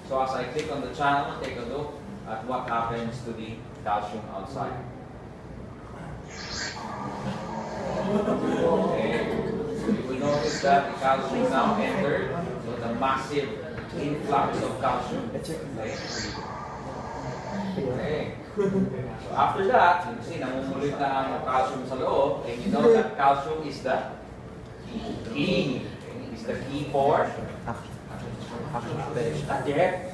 So as I click on the channel, take a look at what happens to the calcium outside. Okay. So you will notice that the calcium now entered, so the massive influx of calcium. Okay. So after that, you see, namumulit na ang calcium sa loob, and you know that calcium is the key. Is the key for? Not yet.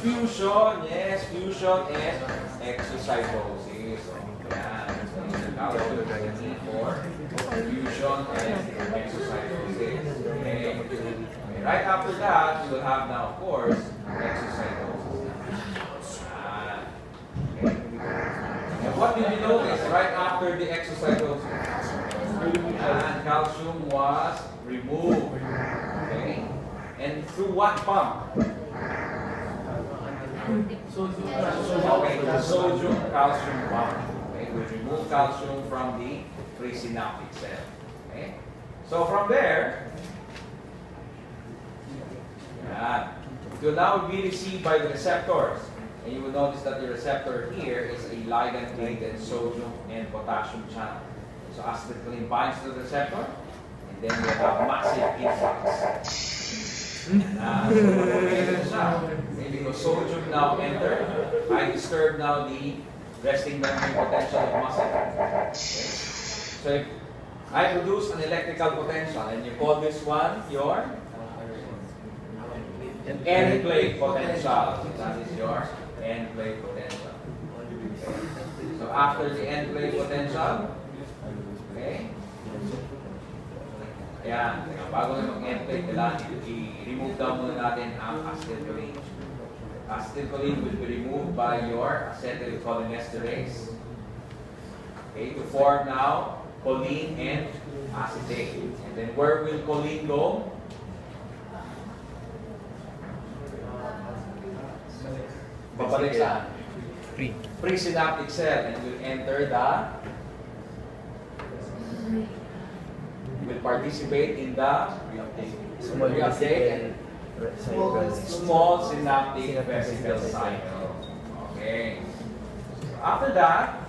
Fusion, yes, fusion and exocytosis. Yan. The calcium is the key for fusion and exocytosis. Okay. Right after that, you will have now, of course, exocytosis. Okay. And what did you notice right after the exocytosis? And calcium was removed. Okay. And through what pump? Okay, the sodium calcium pump. Okay, we remove calcium from the presynaptic cell. Okay. So from there, it will now be received by the receptors. And you will notice that the receptor here is a ligand-gated sodium and potassium channel. So acetylcholine binds to the receptor, and then you have massive influx. Because sodium now entered, I disturb now the resting membrane potential of muscle. Okay. So if I produce an electrical potential, and you call this one your end plate potential. That is your end plate potential. Okay. So after the end plate potential, okay. Ayan, bago na mag-end plate, kailangan i-remove daw muna natin ang acetylcholine. Acetylcholine will be removed by your acetylcholinesterase. Okay, to form now choline and acetate. And then where will choline go? Babalik saan? Presynaptic cell, and will enter the will participate in the small synaptic vesicle cycle. Okay. So after that,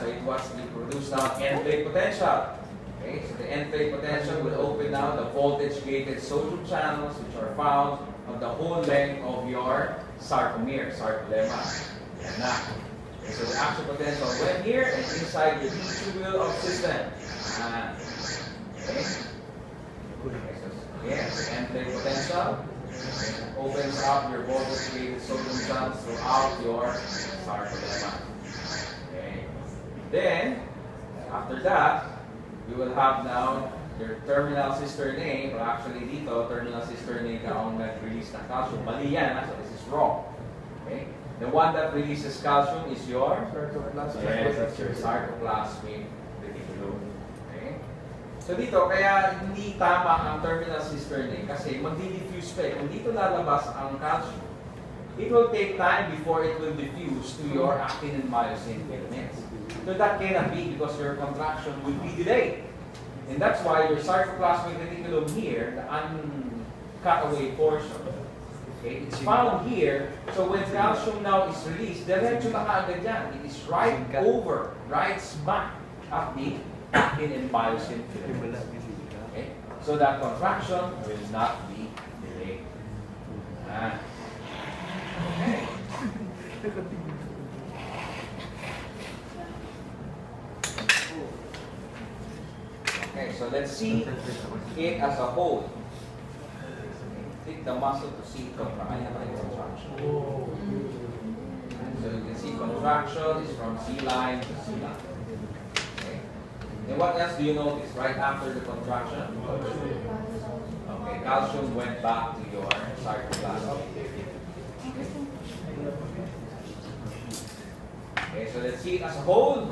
so it was produced now end plate potential. Okay, so the end plate potential will open now the voltage-gated sodium channels, which are found on the whole length of your sarcomere, sarcolemma. Yan na. Okay, so the action potential went here and inside the tubule of system. Okay. Yes, end plate potential opens up your voltage-gated sodium channels throughout your sarcolemma. Okay. Then, after that, you will have now your terminal cisternae, or actually dito, terminal cisternae ka ang nag-release ng calcium. Mali yan, so this is wrong. Okay. The one that releases calcium is your sarcoplasmic reticulum. So dito, kaya hindi tama ang terminal cisternae kasi magdi-diffuse pa eh. Kung dito lalabas ang calcium, it will take time before it will diffuse to your actin and myosin filaments. So that cannot be because your contraction will be delayed. And that's why your sarcoplasmic reticulum here, the uncut away portion, okay, it's found here. So when calcium now is released, diretso na kaagad yan. It is right over, right smack at the actin and myosin filaments. Okay? So that contraction will not be delayed. Okay. Okay, so let's see it as a whole. Take the muscle to see contraction. So you can see contraction is from C line to C line. And what else do you notice right after the contraction? Okay, calcium went back to your sarcoplasm. Okay, so let's see it as a whole.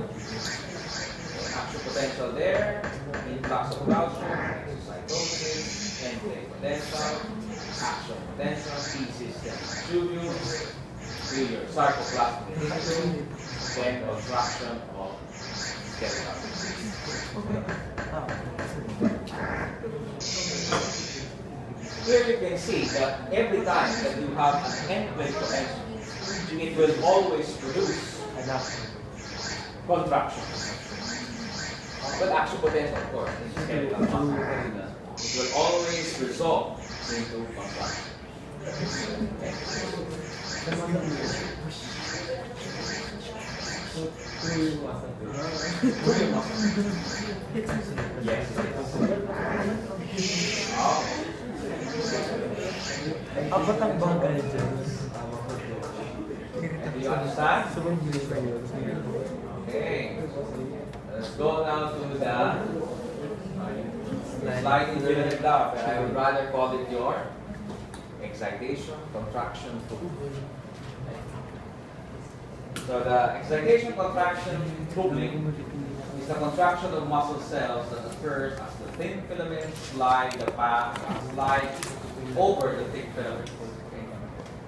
Action potential there, influx of calcium, exocytosis, end plate potential, action potential, T-system tubule, your sarcoplasmic reticulum, then contraction of skeletal. Here you can see that every time that you have an end plate potential, it will always produce contraction. But action potential, of course, is skeletal muscle. It will always result into contraction. Okay. Yes. Do you understand? Okay. Let's go now to the sliding filament love. I would rather call it your excitation, contraction, So the excitation, contraction, coupling is the contraction of muscle cells that occurs as the thin filaments slide over the thick filament. Okay.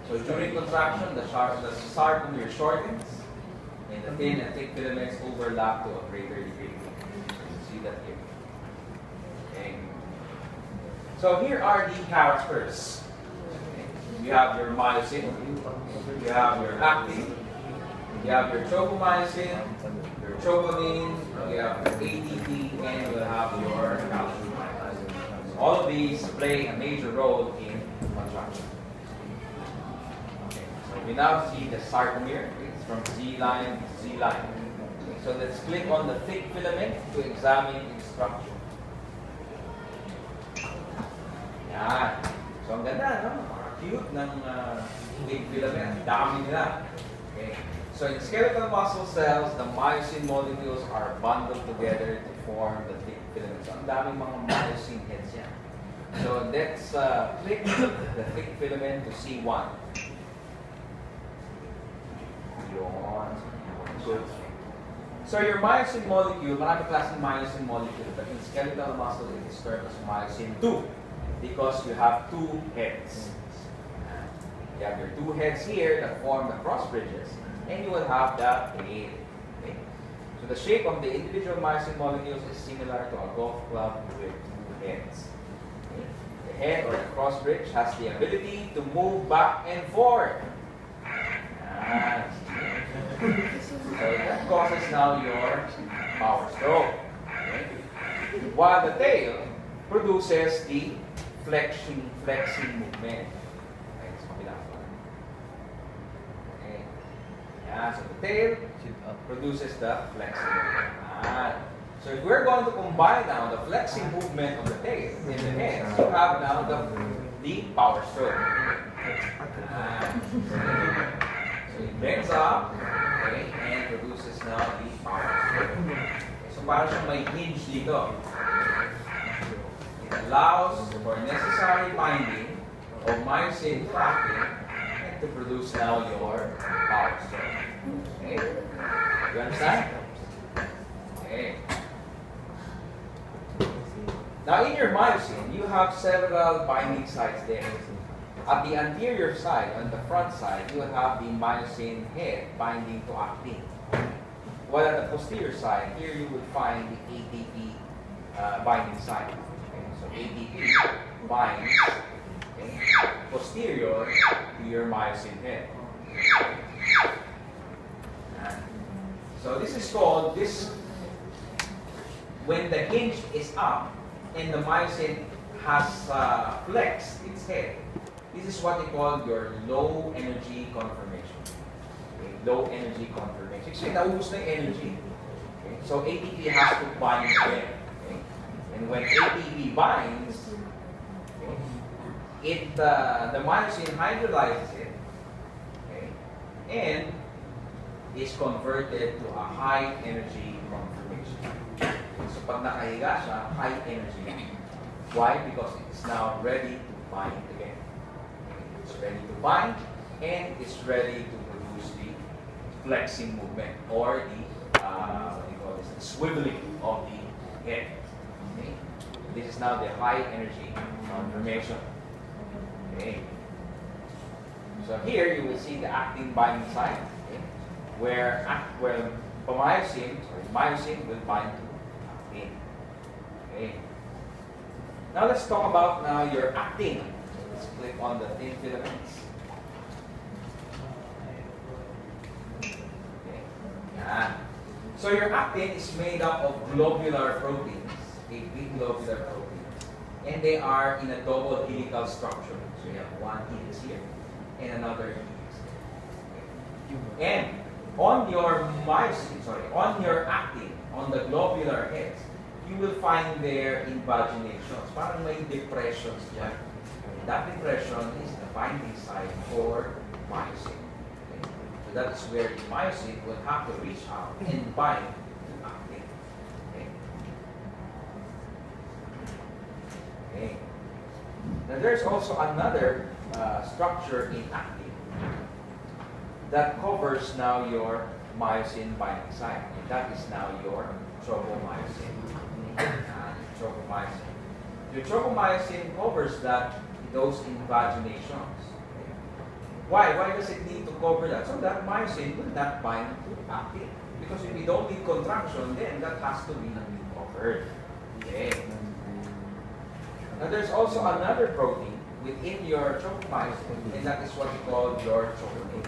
So during contraction, the sarcomere shortens, and the thin and thick filaments overlap to a greater degree. You can see that here. Okay. So here are the characters. Okay. You have your myosin, you have your actin, you have your tropomyosin, your troponin, you have your ATP, and you have your calcium. So all of these play a major role in contraction. Okay, so we now see the sarcomere. It's from Z line to Z line. Okay, so let's click on the thick filament to examine its structure. Yan. So ang ganda, no? Cute ng thick filament. Dami nila. Okay. So in skeletal muscle cells, the myosin molecules are bundled together to form the thick filament. So ang daming mga myosin heads yan. So let's click the thick filament to see one. Good. So your myosin molecule, marami klaseng myosin molecule, but in skeletal muscle it is termed as myosin 2 because you have two heads. You have your two heads here that form the cross bridges. And you will have the tail. Okay? So the shape of the individual myosin molecules is similar to a golf club with two heads. Okay? The head or the cross bridge has the ability to move back and forth. So that causes now your power stroke. Okay? While the tail produces the flexing movement. So the tail produces the flexing movement. So if we're going to combine now the flexing movement of the tail in the hands, you have now the power stroke. So it bends up, okay, and produces now the power stroke. So para siyang may hinge dito. It allows for necessary binding of myosin to actin and to produce now your power stroke. Okay? You understand? Okay. Now in your myosin, you have several binding sites there. At the anterior side, on the front side, you have the myosin head binding to actin. While at the posterior side, here you would find the ATP binding site. Okay? So ATP binds, okay, posterior to your myosin head. So this is called, when the hinge is up and the myosin has flexed its head, this is what they call your low energy conformation. Okay? Low energy conformation. So naubos na yung energy. Okay? So ATP has to bind there. Okay? And when ATP binds, okay, the myosin hydrolyzes it, okay, and is converted to a high energy conformation. So pag nakahiga siya, high energy. Why? Because it is now ready to bind again. It's ready to bind and it's ready to produce the flexing movement or the what do you call this? The swiveling of the head. Okay? This is now the high energy conformation. Okay. So here you will see the actin binding site, okay, where myosin will bind to actin. Okay. Now let's talk about now your actin on the thin filaments. Okay. Yeah. So your actin is made up of globular proteins, a big globular protein, and they are in a double helical structure. So you have one helix here and another helix here. Okay. And on your myosin, on your actin, on the globular heads, you will find their invaginations. Parang may depressions dyan. That depression is the binding site for myosin. Okay? So that is where the myosin will have to reach out and bind to actin. Okay? Okay. Now there's also another structure in actin that covers now your myosin binding site. And that is now your tropomyosin. Tropomyosin. Your tropomyosin covers those invaginations. Why? Why does it need to cover that? So that myosin will not bind to actin. Because if you don't need contraction, then that has to be covered. Okay. Now there's also another protein within your tropomyosin, and that is what we call your troponin.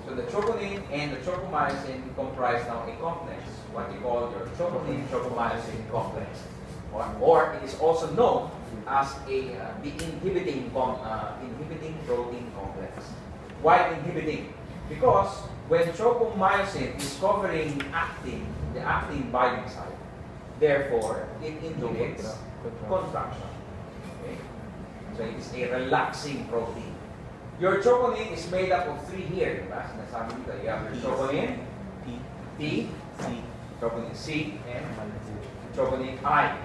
So the troponin and the tropomyosin comprise now a complex, what you call your troponin-tropomyosin complex. Or it is also known as the inhibiting protein complex. Why inhibiting? Because when tropomyosin is covering actin, the actin binding site, therefore it inhibits contraction. Okay? So it is a relaxing protein. Your troponin is made up of three here. Diba? Sinasabi dito, you have your troponin, T, troponin C, and troponin I.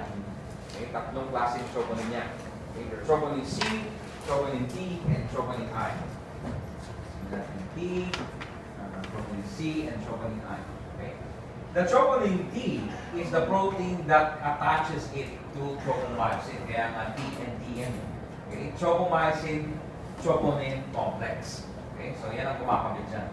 Okay, tatlong klaseng troponin niya. Okay, your troponin C, troponin T, and troponin I. T, troponin C, and troponin I. Okay. The troponin T is the protein that attaches it to tropomyosin. Kaya nga T and TM. Okay, tropomyosin troponin complex. Okay, so yan ang kumakabit dyan.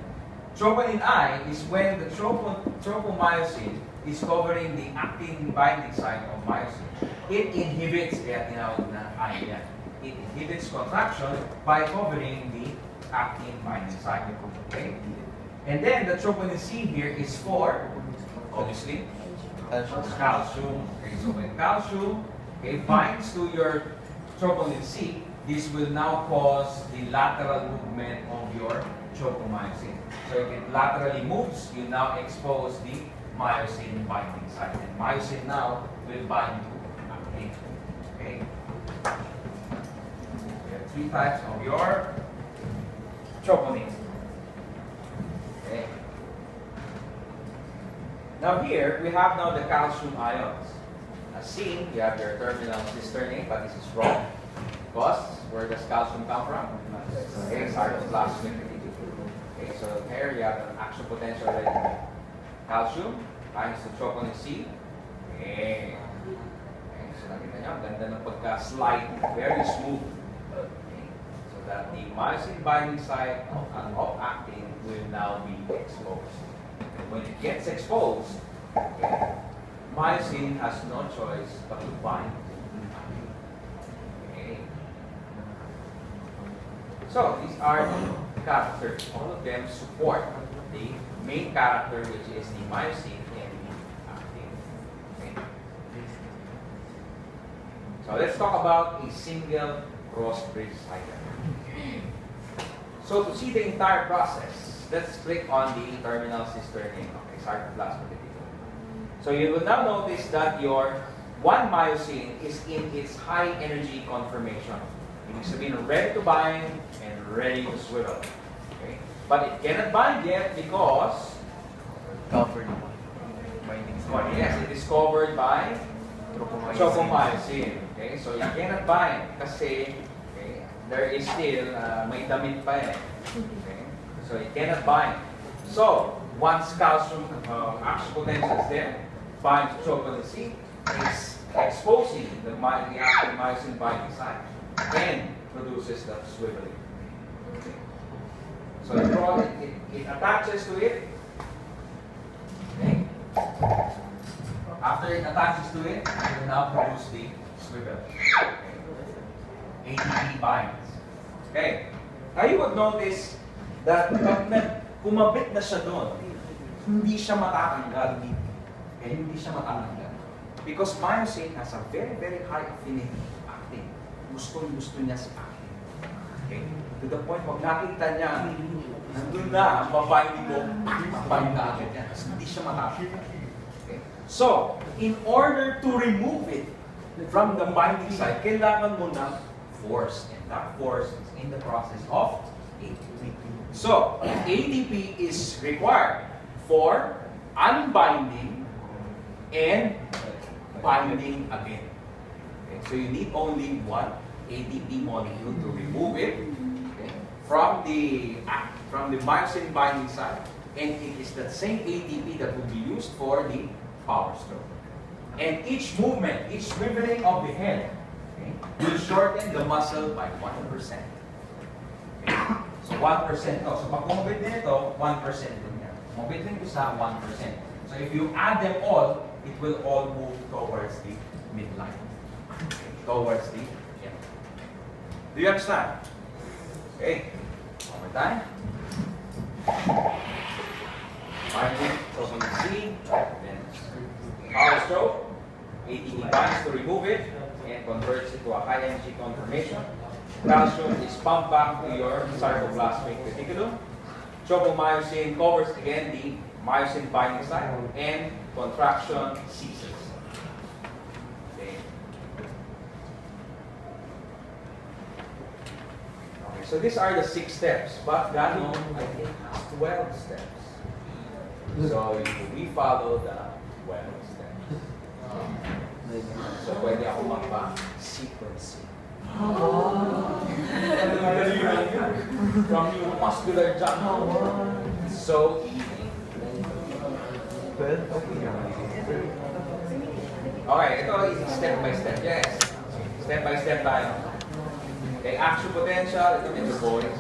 Troponin I is when the tropomyosin is covering the actin binding site of myosin. It inhibits, kaya tinawag na I yan. It inhibits contraction by covering the actin binding site. Okay? And then the troponin C here is for, obviously, calcium. Okay, so when calcium binds to your troponin C, this will now cause the lateral movement of your tropomyosin. So if it laterally moves, you now expose the myosin binding site. And myosin now will bind to actin. Okay? We have three types of your troponin. Okay. Now here, we have now the calcium ions. As seen, you have your terminal cisternate, but this is wrong. Because, where does calcium come from? Okay, cytoplasmic reticulum. Okay, so here you have an action potential already. Calcium binds to troponin C. Okay. Okay, so nakita nyo, ganda ng pagka-slide, very smooth. Okay. So that the myosin binding site of actin will now be exposed. And when it gets exposed, okay, myosin has no choice but to bind. So these are the characters. All of them support the main character, which is the myosin and the actin. Okay. So let's talk about a single cross bridge cycle. So to see the entire process, let's click on the terminal cisternate. Okay, cytoplasmic reticulum. So you will now notice that your one myosin is in its high energy conformation. Ibig sabihin, ready to bind and ready to swivel. Okay? But it cannot bind yet because covered by yes, it is covered by tropomyosin. Okay? So it cannot bind kasi there is still may damit pa eh. Okay? So it cannot bind. So once calcium action potential is there, binds troponin C, is exposing the active myosin binding site and produces that swiveling. Okay. So it attaches to it. Okay. After it attaches to it, it will now produce the swivel. Okay. ATP binds. Okay. Now you would notice that pag kumabit na siya doon, hindi siya matatanggal. Okay, hindi siya matatanggal. Because myosin has a very, very high affinity to actin. Gusto niya si actin. Okay? To the point, pag nakita niya, nandun na, ang babinding mo, mabind na agad yan. Kasi hindi siya matatanggal. Okay? So, in order to remove it from the binding side, kailangan mo ng force. And that force is in the process of ATP. So, ATP is required for unbinding and binding again. Okay? So you need only one ATP molecule to remove it, okay, from the myosin binding side, and it is that same ATP that will be used for the power stroke. And each movement, each swiveling of the head, okay, will shorten the muscle by 1%. Okay? So 1% to. So pag kumabit din ito, 1% din yan. Kumabit din ito sa 1%. So if you add them all, it will all move towards the midline. Okay. Towards the end. Do you understand? Okay. One more time. Binding, so on the C, then power stroke. ATP binds to remove it and converts it to a high energy conformation. Calcium is pumped back to your sarcoplasmic reticulum. Tropomyosin covers again the myosin binding site and contraction ceases. Okay. Okay, so these are the 6 steps, but Gano, I think, has 12 steps. So we follow the 12 steps. So pwede ako magpa-sequencing. From your muscular jungle. So easy. Okay, ito is step by step. Yes. Step by step tayo. Okay, action potential. Ito medyo boring.